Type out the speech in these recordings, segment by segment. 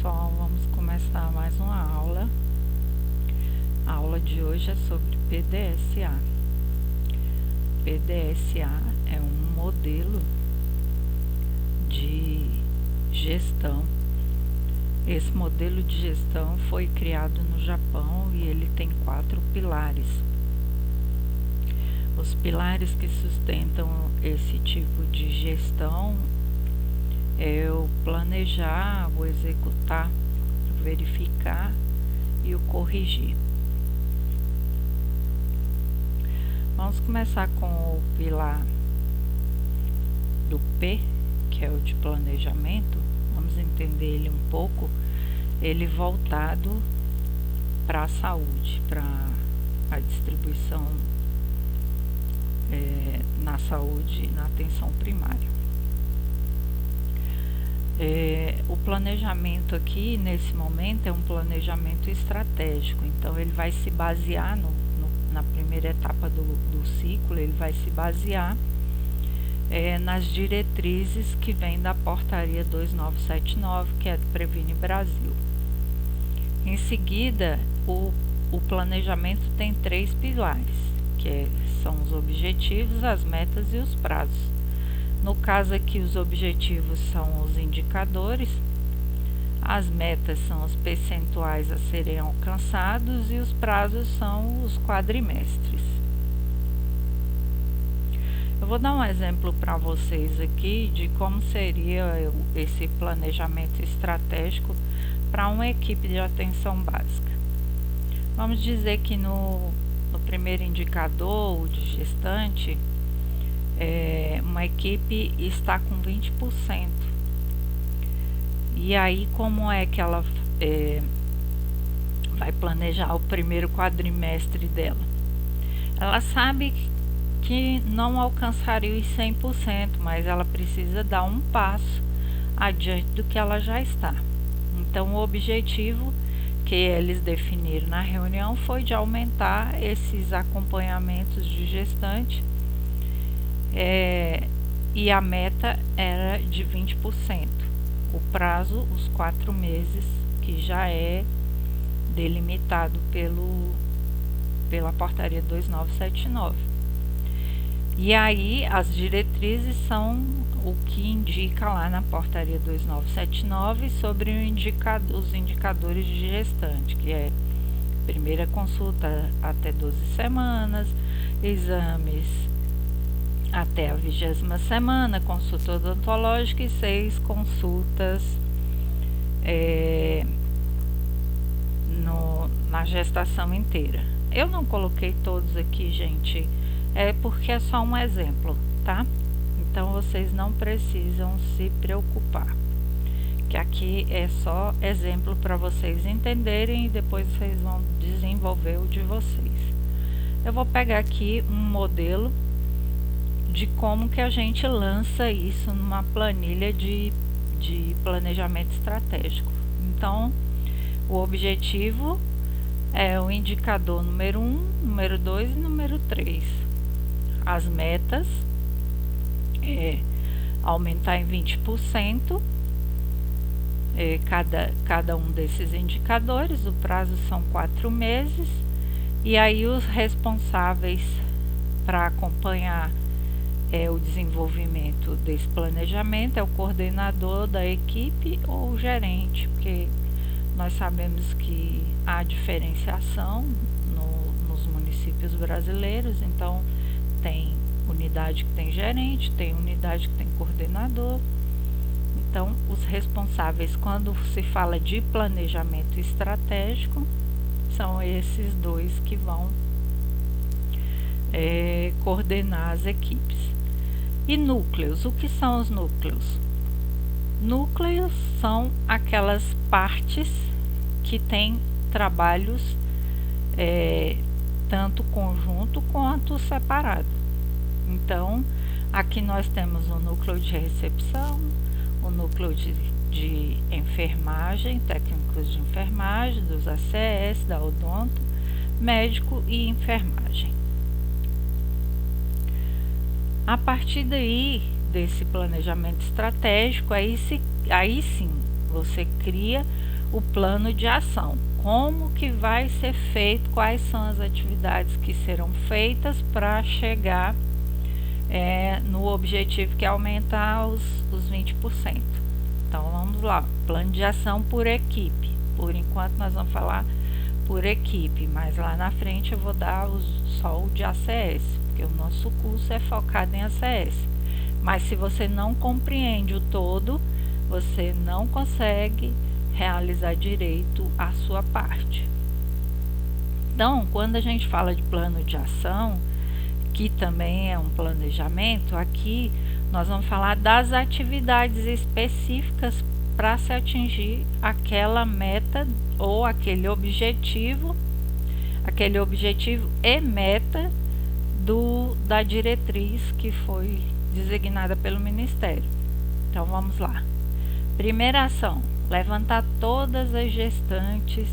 pessoal, vamos começar mais uma aula. A aula de hoje é sobre PDSA. PDSA é um modelo de gestão. Esse modelo de gestão foi criado no Japão e ele tem 4 pilares. Os pilares que sustentam esse tipo de gestão é o planejar, o executar, o verificar e o corrigir. Vamos começar com o pilar do P, que é o de planejamento. Vamos entender ele um pouco. Ele voltado para a saúde, para a distribuição na saúde, na atenção primária. O planejamento aqui, nesse momento, é um planejamento estratégico. Então, ele vai se basear na primeira etapa do ciclo, ele vai se basear nas diretrizes que vem da portaria 2979, que é do Previne Brasil. Em seguida, o planejamento tem 3 pilares, que são os objetivos, as metas e os prazos. No caso aqui, os objetivos são os indicadores, as metas são os percentuais a serem alcançados e os prazos são os quadrimestres. Eu vou dar um exemplo para vocês aqui de como seria esse planejamento estratégico para uma equipe de atenção básica. Vamos dizer que no primeiro indicador, o de gestante, uma equipe está com 20%. E aí, como é que ela vai planejar o primeiro quadrimestre dela? Ela sabe que não alcançaria os 100%, mas ela precisa dar um passo adiante do que ela já está. Então, o objetivo que eles definiram na reunião foi de aumentar esses acompanhamentos de gestante, e a meta era de 20%. O prazo, os 4 meses, que já é delimitado pela portaria 2979. E aí, as diretrizes são o que indica lá na portaria 2979 sobre os indicadores de gestante, que é primeira consulta até 12 semanas, exames até a 20ª semana, consulta odontológica e 6 consultas na gestação inteira. Eu não coloquei todos aqui, gente, porque é só um exemplo, tá? Então, vocês não precisam se preocupar, que aqui é só exemplo para vocês entenderem e depois vocês vão desenvolver o de vocês. Eu vou pegar aqui um modelo de como que a gente lança isso numa planilha de planejamento estratégico. Então, o objetivo é o indicador número 1, número 2 e número 3. As metas é aumentar em 20% cada um desses indicadores. O prazo são 4 meses. E aí os responsáveis para acompanhar o desenvolvimento desse planejamento é o coordenador da equipe ou o gerente, porque nós sabemos que há diferenciação nos municípios brasileiros. Então, tem unidade que tem gerente, tem unidade que tem coordenador. Então, os responsáveis, quando se fala de planejamento estratégico, são esses dois que vão coordenar as equipes. E núcleos, o que são os núcleos? Núcleos são aquelas partes que têm trabalhos tanto conjunto quanto separado. Então, aqui nós temos o núcleo de recepção, o núcleo de enfermagem, técnicos de enfermagem, dos ACS, da odonto, médico e enfermagem. A partir daí, desse planejamento estratégico, aí sim, você cria o plano de ação. Como que vai ser feito, quais são as atividades que serão feitas para chegar no objetivo que é aumentar os 20%. Então vamos lá, plano de ação por equipe. Por enquanto nós vamos falar por equipe, mas lá na frente eu vou dar só o de ACS, porque o nosso curso é focado em ACS. Mas se você não compreende o todo, você não consegue realizar direito a sua parte. Então, quando a gente fala de plano de ação, que também é um planejamento, aqui nós vamos falar das atividades específicas para se atingir aquela meta ou aquele objetivo e meta da diretriz que foi designada pelo Ministério. Então vamos lá. Primeira ação: levantar todas as gestantes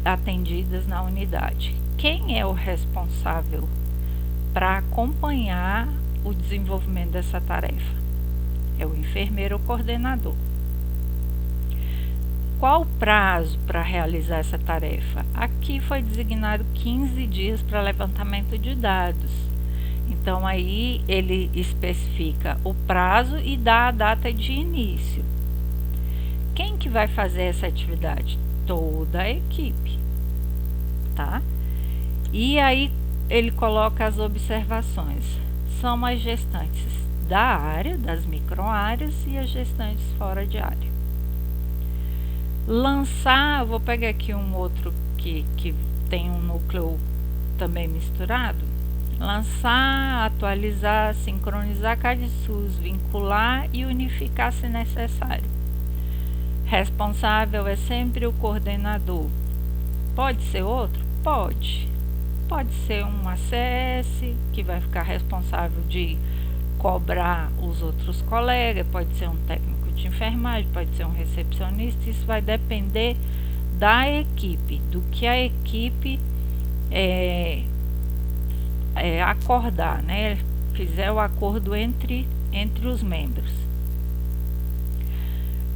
atendidas na unidade. Quem é o responsável para acompanhar o desenvolvimento dessa tarefa? É o enfermeiro ou coordenador. Qual o prazo para realizar essa tarefa? Aqui foi designado 15 dias para levantamento de dados. Então aí ele especifica o prazo e dá a data de início. Quem que vai fazer essa atividade? Toda a equipe, tá? E aí ele coloca as observações. São as gestantes da área, das microáreas, e as gestantes fora de área. Lançar, eu vou pegar aqui um outro que tem um núcleo também misturado. Lançar, atualizar, sincronizar CADSUS, vincular e unificar se necessário. Responsável é sempre o coordenador. Pode ser outro? Pode. Pode ser um ACS, que vai ficar responsável de cobrar os outros colegas, pode ser um técnico de enfermagem, pode ser um recepcionista. Isso vai depender da equipe, do que a equipe acordar, né? Fizer o acordo entre os membros.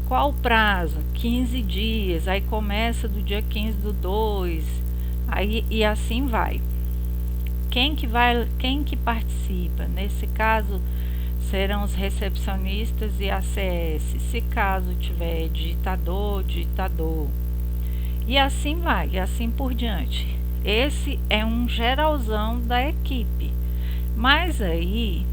Qual o prazo? 15 dias, aí começa do dia 15/2, aí e assim vai. Quem que participa? Nesse caso serão os recepcionistas e ACS, se caso tiver digitador. E assim vai, e assim por diante. Esse é um geralzão da equipe. Mas aí,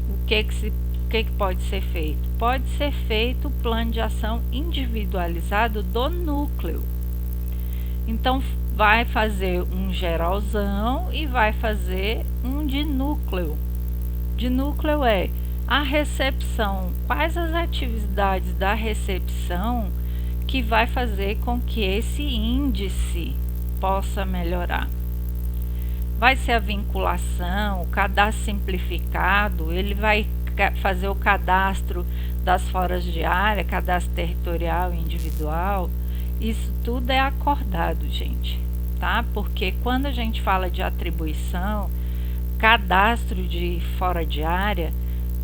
o que pode ser feito? Pode ser feito o plano de ação individualizado do núcleo. Então, vai fazer um geralzão e vai fazer um de núcleo. De núcleo é a recepção. Quais as atividades da recepção que vai fazer com que esse índice possa melhorar? Vai ser a vinculação, o cadastro simplificado, ele vai fazer o cadastro das foras de área, cadastro territorial e individual. Isso tudo é acordado, gente, tá? Porque quando a gente fala de atribuição, cadastro de fora de área,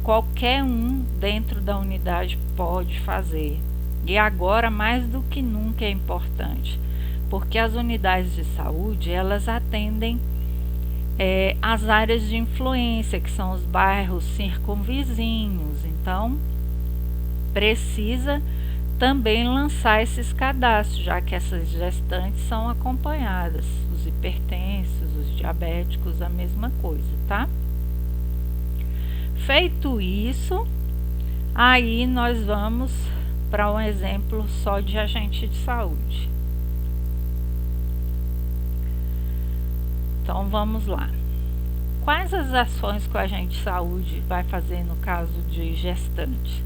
qualquer um dentro da unidade pode fazer. E agora, mais do que nunca, é importante, porque as unidades de saúde, elas atendem as áreas de influência, que são os bairros circunvizinhos. Então, precisa também lançar esses cadastros, já que essas gestantes são acompanhadas, os hipertensos, os diabéticos, a mesma coisa, tá? Feito isso, aí nós vamos para um exemplo só de agente de saúde. Então vamos lá. Quais as ações que o agente de saúde vai fazer no caso de gestante?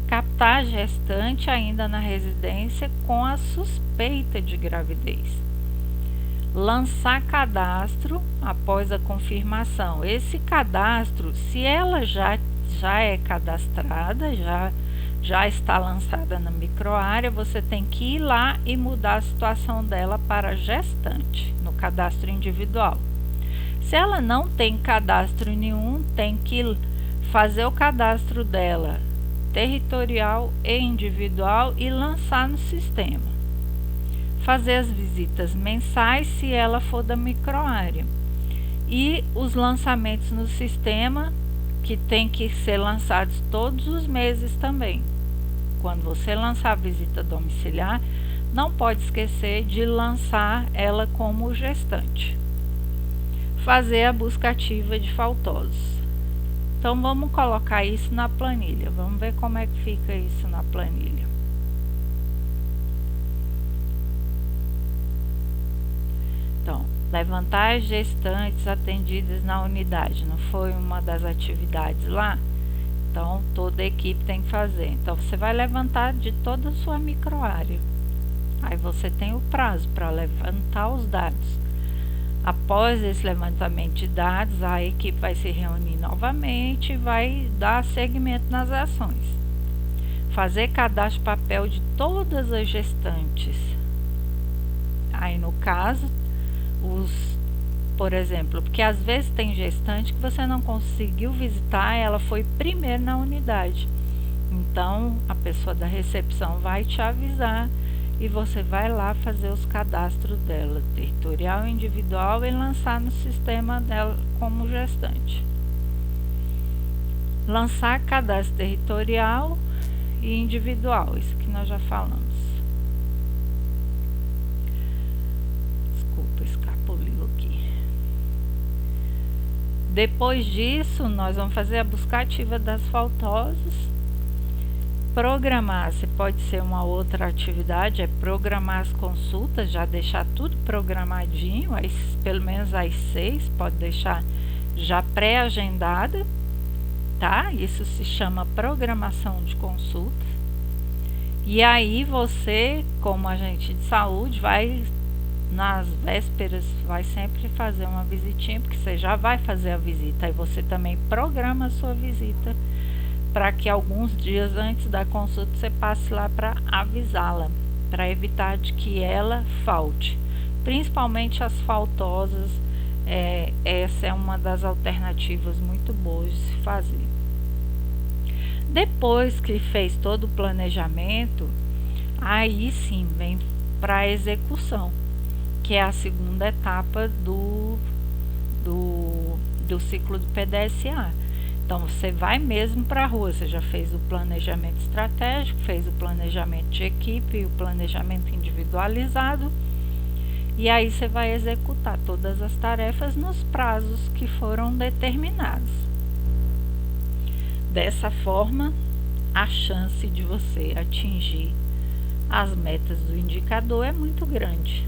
Captar a gestante ainda na residência com a suspeita de gravidez. Lançar cadastro após a confirmação. Esse cadastro, se ela já é cadastrada, já está lançada na microárea, você tem que ir lá e mudar a situação dela para gestante, no cadastro individual. Se ela não tem cadastro nenhum, tem que fazer o cadastro dela territorial e individual e lançar no sistema. Fazer as visitas mensais se ela for da microárea. E os lançamentos no sistema, que tem que ser lançados todos os meses também. Quando você lançar a visita domiciliar, não pode esquecer de lançar ela como gestante. Fazer a busca ativa de faltosos. Então vamos colocar isso na planilha. Vamos ver como é que fica isso na planilha. Então, levantar as gestantes atendidas na unidade. Não foi uma das atividades lá? Então, toda a equipe tem que fazer. Então, você vai levantar de toda a sua microárea. Aí você tem o prazo para levantar os dados. Após esse levantamento de dados, a equipe vai se reunir novamente e vai dar seguimento nas ações. Fazer cadastro papel de todas as gestantes. Aí, no caso, por exemplo, porque às vezes tem gestante que você não conseguiu visitar, ela foi primeiro na unidade. Então, a pessoa da recepção vai te avisar e você vai lá fazer os cadastros dela, territorial e individual, e lançar no sistema dela como gestante. Lançar cadastro territorial e individual, isso que nós já falamos. Desculpa, escapuliu aqui. Depois disso, nós vamos fazer a busca ativa das faltosas. Programar, se pode ser uma outra atividade, é programar as consultas, já deixar tudo programadinho, pelo menos às 6, pode deixar já pré-agendada, tá? Isso se chama programação de consulta. E aí você, como agente de saúde, vai nas vésperas, vai sempre fazer uma visitinha, porque você já vai fazer a visita, aí você também programa a sua visita, para que alguns dias antes da consulta você passe lá para avisá-la, para evitar de que ela falte, principalmente as faltosas. Essa é uma das alternativas muito boas de se fazer. Depois que fez todo o planejamento, aí sim vem para a execução, que é a segunda etapa do ciclo do PDSA. Então, você vai mesmo para a rua, você já fez o planejamento estratégico, fez o planejamento de equipe e o planejamento individualizado, e aí você vai executar todas as tarefas nos prazos que foram determinados. Dessa forma, a chance de você atingir as metas do indicador é muito grande.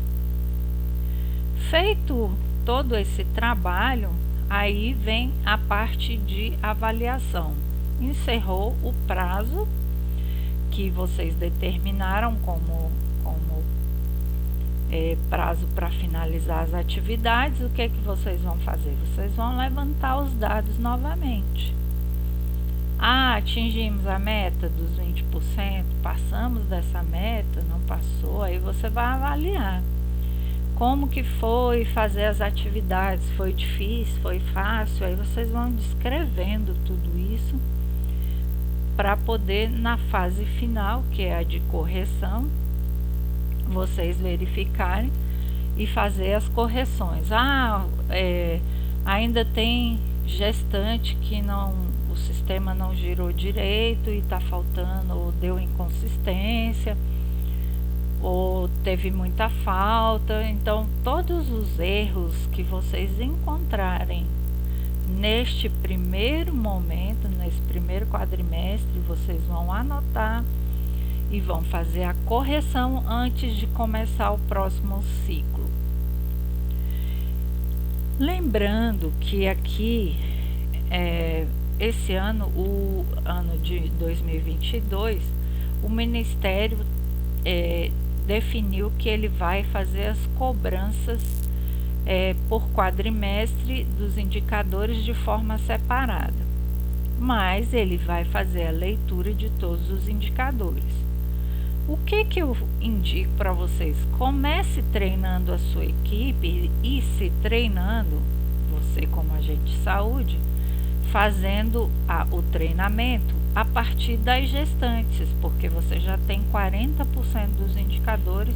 Feito todo esse trabalho, aí vem a parte de avaliação. Encerrou o prazo que vocês determinaram como prazo para finalizar as atividades. O que vocês vão fazer? Vocês vão levantar os dados novamente. Atingimos a meta dos 20%, passamos dessa meta, não passou, aí você vai avaliar. Como que foi fazer as atividades? Foi difícil? Foi fácil? Aí vocês vão descrevendo tudo isso para poder, na fase final, que é a de correção, vocês verificarem e fazer as correções. Ainda tem gestante que o sistema não girou direito e está faltando, ou deu inconsistência, ou teve muita falta. Então, todos os erros que vocês encontrarem neste primeiro momento, nesse primeiro quadrimestre, vocês vão anotar e vão fazer a correção antes de começar o próximo ciclo. Lembrando que aqui, esse ano, o ano de 2022, o Ministério definiu que ele vai fazer as cobranças por quadrimestre dos indicadores de forma separada, mas ele vai fazer a leitura de todos os indicadores. O que eu indico para vocês? Comece treinando a sua equipe e se treinando, você como agente de saúde, fazendo o treinamento a partir das gestantes, porque você já tem 40% dos indicadores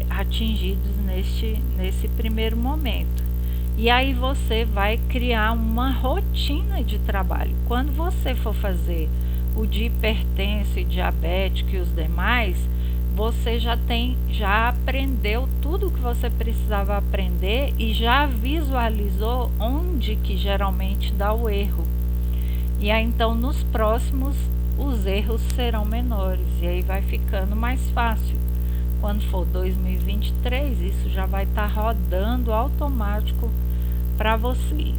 atingidos nesse primeiro momento. E aí você vai criar uma rotina de trabalho. Quando você for fazer o de hipertenso e diabético e os demais, você já aprendeu tudo o que você precisava aprender e já visualizou onde que geralmente dá o erro. E aí então nos próximos os erros serão menores e aí vai ficando mais fácil. Quando for 2023, isso já vai estar rodando automático para vocês.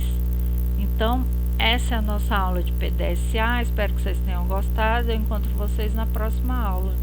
Então, essa é a nossa aula de PDSA. Espero que vocês tenham gostado. Eu encontro vocês na próxima aula.